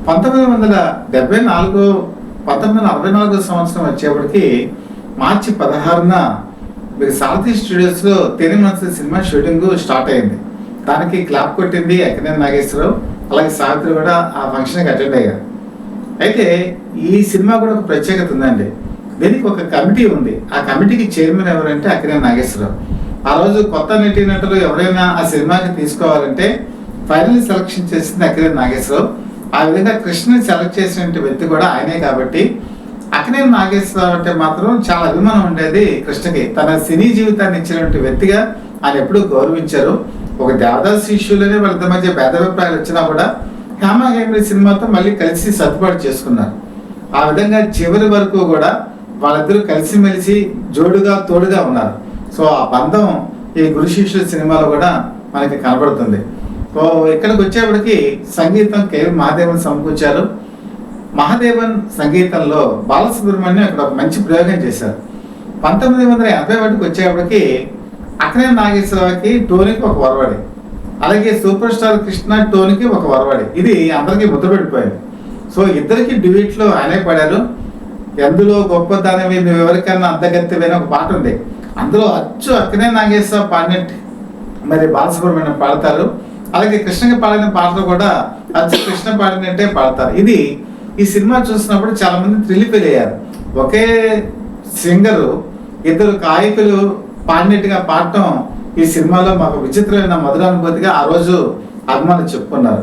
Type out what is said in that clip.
1974 1964 సంవత్సరం వచ్చేప్పటికి మార్చి 16న మీరు సారథి స్టూడియోస్లో తెని మనసు సినిమా షూటింగ్ స్టార్ట్ అయింది. దానికి క్లాప్ కొట్టింది అక్కినేని నాగేశ్వరరావు, అలాగే సావిత్రి కూడా ఆ ఫంక్షన్కి అటెండ్ అయ్యారు. అయితే ఈ సినిమా కూడా ఒక ప్రత్యేకత ఉందండి. దీనికి ఒక కమిటీ ఉంది. ఆ కమిటీకి చైర్మన్ ఎవరంటే అక్కినేని నాగేశ్వరరావు. ఆ రోజు కొత్త నటీనటులు ఎవరైనా ఆ సినిమాకి తీసుకోవాలంటే ఫైనల్ సెలక్షన్ చేసింది అక్కినేని నాగేశ్వరరావు. ఆ విధంగా కృష్ణని సెలెక్ట్ చేసిన వ్యక్తి కూడా ఆయనే. కాబట్టి అక్కినేని నాగేశ్వరరావు అంటే మాత్రం చాలా అభిమానం ఉండేది కృష్ణకి. తన సినీ జీవితాన్ని ఇచ్చినటువంటి వ్యక్తిగా ఆయన ఎప్పుడూ గౌరవించారు. ఒక దేవదాస్ శిష్యులనే వాళ్ళిద్దరి మధ్య భేదాభిప్రాయాలు వచ్చినా కూడా హేమ హేమిడి సినిమాతో మళ్ళీ కలిసి సర్దుబాటు చేసుకున్నారు. ఆ విధంగా చివరి వరకు కూడా వాళ్ళిద్దరూ కలిసిమెలిసి జోడుగా తోడుగా ఉన్నారు. సో ఆ బంధం ఈ గురు శిష్యుల సినిమాలో కూడా మనకి కనబడుతుంది. సో ఇక్కడికి వచ్చేప్పటికి సంగీతం కేవీ మహాదేవన్ సమకూర్చారు. మహాదేవన్ సంగీతంలో బాలసుబ్రహ్మణ్యం ఇక్కడ ఒక మంచి ప్రయోగం చేశారు. 1981 వచ్చేప్పటికి అక్కినేని నాగేశ్వరరావుకి టోనీకి ఒక వరవడి, అలాగే సూపర్ స్టార్ కృష్ణ టోనీకి ఒక వరవడి. ఇది అందరికీ ముద్రపెట్టిపోయింది. సో ఇద్దరికి డ్యూయెట్లో ఆయనే పాడారు. ఎందులో గొప్పతనవి నువ్వు ఎవరికన్నా అద్దగత్తెవైన ఒక పాట ఉంది. అందులో అచ్చు అక్కినేని నాగేశ్వరరావు పాడినట్టు మరి బాలసుబ్రహ్మణ్యం పాడతారు. అలాగే కృష్ణకి పాడిన పాటలు కూడా అచ్చు కృష్ణ పాడినట్టే పాడతారు. ఇది ఈ సినిమా చూసినప్పుడు చాలా మంది థ్రిల్ ఫీల్ అయ్యారు. ఒకే సింగరు ఇద్దరు గాయకులు పాడినట్టుగా పాడటం ఈ సినిమాలో మాకు విచిత్రమైన మధురానుభూతిగా ఆ రోజు అభిమానులు చెప్పుకున్నారు.